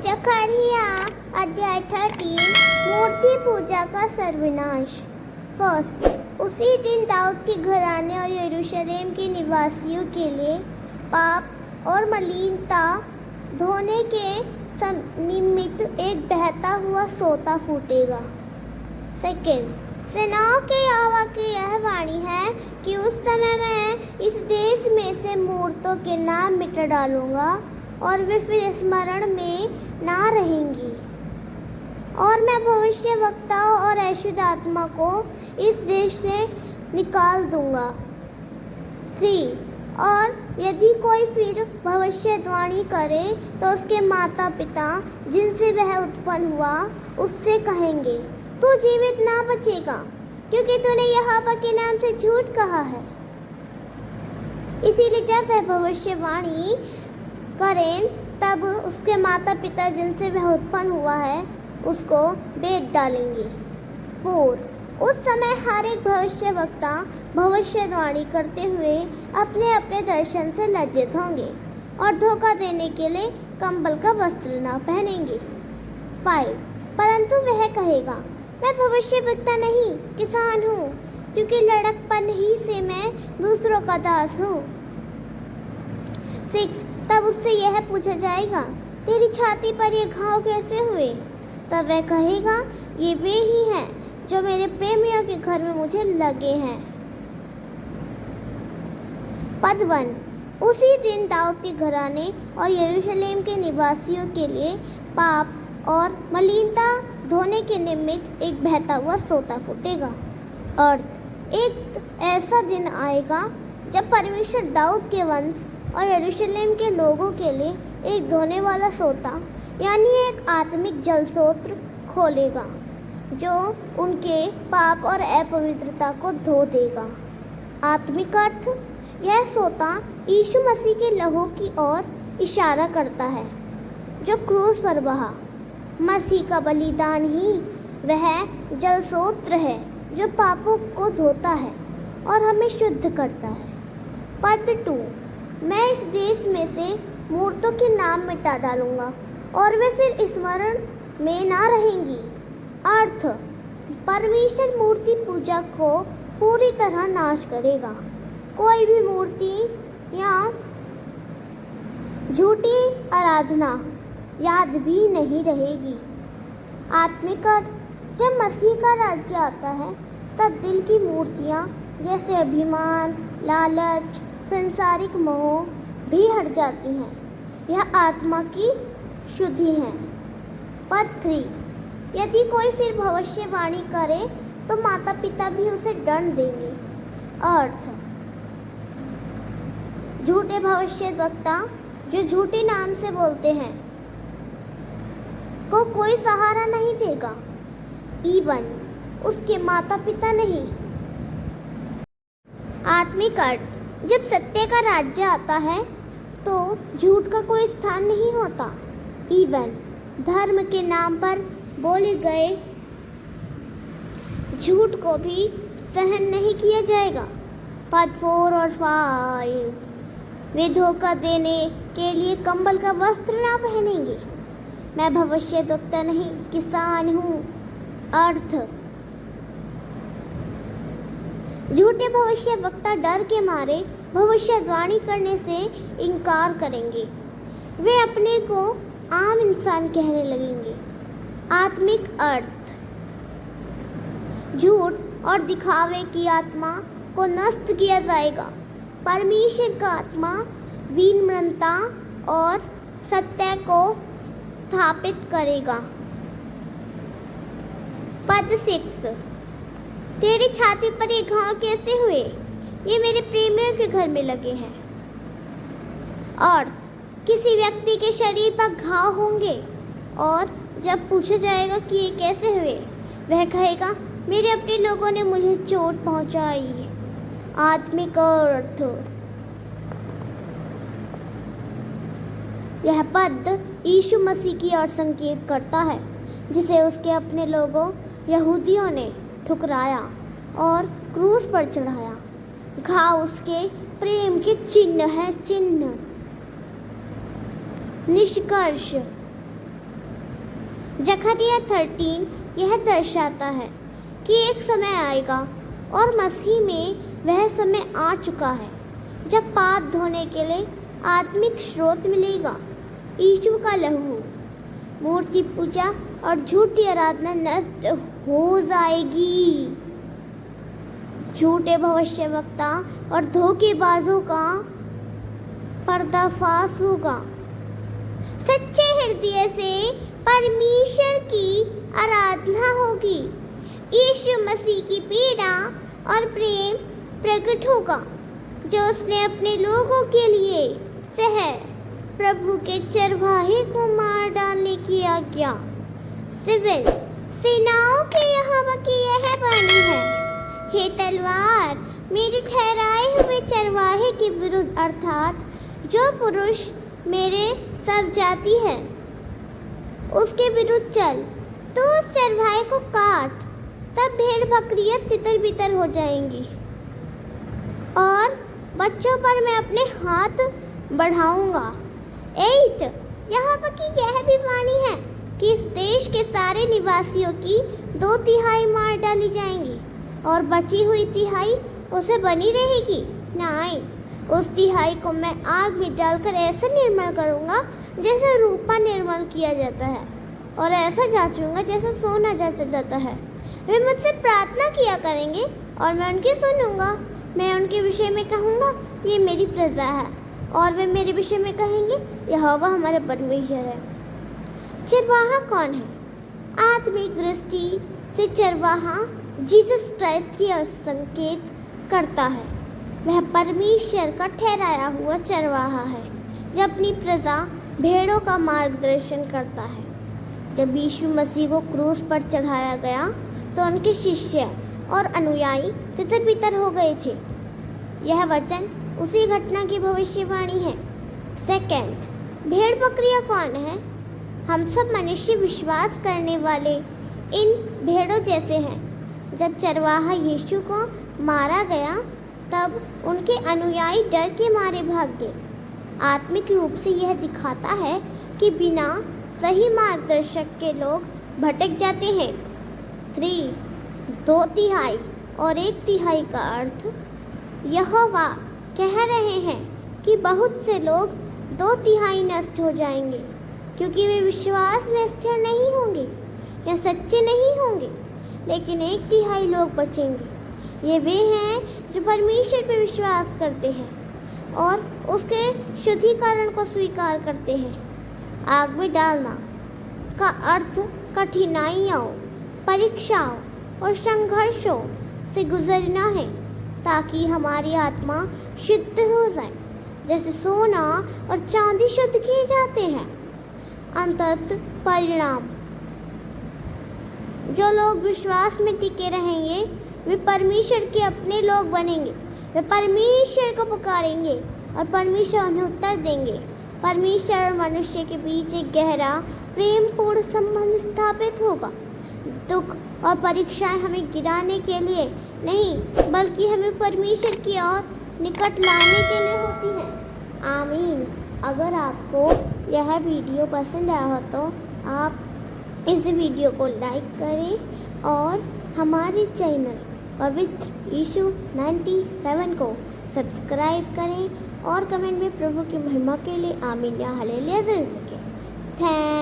जकरिया अध्याय 13 मूर्ति पूजा का सर्वनाश। फर्स्ट, उसी दिन दाऊद के घराने और यरूशलेम के निवासियों के लिए पाप और मलिनता धोने के निमित्त एक बहता हुआ सोता फूटेगा। सेकेंड, सेनाओं के यहोवा की यह वाणी है कि उस समय मैं इस देश में से मूर्तों के नाम मिटा डालूंगा और वे फिर स्मरण में ना रहेंगी, और मैं भविष्यवक्ताओं और ऐशुद्ध आत्मा को इस देश से निकाल दूंगा। 3, और यदि कोई फिर भविष्यवाणी करे तो उसके माता पिता जिनसे वह उत्पन्न हुआ उससे कहेंगे, तू जीवित ना बचेगा, क्योंकि तूने यहोवा के नाम से झूठ कहा है। इसीलिए जब वह भविष्यवाणी करें तब उसके माता पिता जिनसे वह उत्पन्न हुआ है उसको बेच डालेंगे। 4, उस समय हर एक भविष्यवक्ता भविष्यवाणी करते हुए अपने अपने दर्शन से लज्जित होंगे और धोखा देने के लिए कंबल का वस्त्र न पहनेंगे। 5, परंतु वह कहेगा, मैं भविष्यवक्ता नहीं किसान हूँ, क्योंकि लड़कपन ही से मैं दूसरों का दास हूँ। 6, तब उससे यह पूछा जाएगा, तेरी छाती पर ये घाव कैसे हुए? तब वह कहेगा, ये वे ही हैं जो मेरे प्रेमियों के घर में मुझे लगे हैं। पद 1, उसी दिन दाऊद के घराने और यरूशलेम के निवासियों के लिए पाप और मलिनता धोने के निमित्त एक बहता हुआ सोता फूटेगा। अर्थ, एक ऐसा दिन आएगा जब परमेश्वर दाऊद के वंश और यरूशलेम के लोगों के लिए एक धोने वाला सोता यानी एक आत्मिक जल स्रोत खोलेगा जो उनके पाप और अपवित्रता को धो देगा। आत्मिक अर्थ, यह सोता यीशु मसीह के लहू की ओर इशारा करता है जो क्रूस पर बहा। मसीह का बलिदान ही वह जल स्रोत है जो पापों को धोता है और हमें शुद्ध करता है। पद 2, मैं इस देश में से मूर्तों के नाम मिटा डालूंगा और वे फिर स्मरण में ना रहेंगी। अर्थ, परमेश्वर मूर्ति पूजा को पूरी तरह नाश करेगा। कोई भी मूर्ति या झूठी आराधना याद भी नहीं रहेगी। आत्मिक अर्थ, जब मसीह का राज्य आता है तब दिल की मूर्तियाँ जैसे अभिमान, लालच, संसारिक मोह भी हट जाती हैं। यह आत्मा की शुद्धि है। पद 3, यदि कोई फिर भविष्यवाणी करे तो माता पिता भी उसे दंड देंगे। अर्थ, झूठे भविष्यवक्ता जो झूठे नाम से बोलते हैं को कोई सहारा नहीं देगा, इवन उसके माता पिता नहीं। आत्मिक अर्थ, जब सत्य का राज्य आता है तो झूठ का कोई स्थान नहीं होता। इवन धर्म के नाम पर बोले गए झूठ को भी सहन नहीं किया जाएगा। पद 4 और 5, वे धोखा देने के लिए कंबल का वस्त्र ना पहनेंगे। मैं भविष्यवक्ता नहीं किसान हूँ। अर्थ, झूठे भविष्यवक्ता डर के मारे भविष्यवाणी करने से इनकार करेंगे। वे अपने को आम इंसान कहने लगेंगे। आत्मिक अर्थ, झूठ और दिखावे की आत्मा को नष्ट किया जाएगा। परमेश्वर का आत्मा विनम्रता और सत्य को स्थापित करेगा। पद 6, तेरी छाती पर ये घाव कैसे हुए? ये मेरे प्रेमियों के घर में लगे हैं। और किसी व्यक्ति के शरीर पर घाव होंगे और जब पूछा जाएगा कि ये कैसे हुए, वह कहेगा, मेरे अपने लोगों ने मुझे चोट पहुंचाई। आत्मिक अर्थ, यह पद यीशु मसीह की ओर संकेत करता है जिसे उसके अपने लोगों यहूदियों ने ठुकराया और क्रूस पर चढ़ाया। घाव उसके प्रेम के चिन्ह है। चिन्ह निष्कर्ष, जकरिया 13 यह दर्शाता है कि एक समय आएगा और मसीह में वह समय आ चुका है जब पाप धोने के लिए आत्मिक स्रोत मिलेगा। यीशु का लहू, मूर्ति पूजा और झूठी आराधना नष्ट हो जाएगी। झूठे भविष्यवक्ता और धोखेबाजों का पर्दाफाश होगा। सच्चे हृदय से परमेश्वर की आराधना होगी। यीशु मसीह की पीड़ा और प्रेम प्रकट होगा जो उसने अपने लोगों के लिए सह प्रभु के चरवाहे को मार डालने की आज्ञा। सिविल सेनाओं के यहोवा की यह वाणी है, हे तलवार मेरे ठहराए हुए चरवाहे के विरुद्ध, अर्थात जो पुरुष मेरे सब जाति है उसके विरुद्ध चल, तो उस चरवाहे को काट, तब भेड़ बकरियां तितर बितर हो जाएंगी और बच्चों पर मैं अपने हाथ बढ़ाऊंगा। 8 यहोवा की यह भी वाणी है कि इस देश के सारे निवासियों की 2/3 मार डाली जाएंगी और बची हुई 1/3 उसे बनी रहेगी। 9 उस 1/3 को मैं आग में डालकर ऐसा निर्मल करूंगा जैसे रूपा निर्मल किया जाता है, और ऐसा जांचूंगा जैसे सोना जांचा जाता है। वे मुझसे प्रार्थना किया करेंगे और मैं उनकी सुनूंगा। मैं उनके विषय में कहूँगा, ये मेरी प्रजा है, और वे मेरे विषय में कहेंगे, यहोवा हमारा परमेश्वर है। चरवाहा कौन है? आत्मिक दृष्टि से चरवाहा जीसस क्राइस्ट की संकेत करता है। वह परमेश्वर का ठहराया हुआ चरवाहा है जो अपनी प्रजा भेड़ों का मार्गदर्शन करता है। जब यीशु मसीह को क्रूस पर चढ़ाया गया तो उनके शिष्य और अनुयायी तितर बितर हो गए थे। यह वचन उसी घटना की भविष्यवाणी है। सेकंड, भेड़ बकरियां कौन है? हम सब मनुष्य विश्वास करने वाले इन भेड़ों जैसे हैं। जब चरवाहा यीशु को मारा गया तब उनके अनुयायी डर के मारे भाग गए। आत्मिक रूप से यह दिखाता है कि बिना सही मार्गदर्शक के लोग भटक जाते हैं। 3 2/3 और 1/3 का अर्थ यहोवा कह रहे हैं कि बहुत से लोग 2/3 नष्ट हो जाएंगे क्योंकि वे विश्वास में स्थिर नहीं होंगे या सच्चे नहीं होंगे, लेकिन 1/3 लोग बचेंगे। ये वे हैं जो परमेश्वर पर विश्वास करते हैं और उसके शुद्धिकरण को स्वीकार करते हैं। आग में डालना का अर्थ कठिनाइयों, परीक्षाओं और संघर्षों से गुजरना है ताकि हमारी आत्मा शुद्ध हो जाए, जैसे सोना और चांदी शुद्ध किए जाते हैं। अंततः परिणाम, जो लोग विश्वास में टिके रहेंगे वे परमेश्वर के अपने लोग बनेंगे। वे परमेश्वर को पुकारेंगे और परमेश्वर उन्हें उत्तर देंगे। परमेश्वर और मनुष्य के बीच एक गहरा प्रेमपूर्ण संबंध स्थापित होगा। दुख और परीक्षाएं हमें गिराने के लिए नहीं, बल्कि हमें परमेश्वर की ओर निकट लाने के लिए होती हैं। आमीन। अगर आपको यह वीडियो पसंद आया हो तो आप इस वीडियो को लाइक करें और हमारे चैनल पवित्र यीशु 97 को सब्सक्राइब करें और कमेंट में प्रभु की महिमा के लिए आमीन या हालेलुया ज़रूर लिखें। थैंक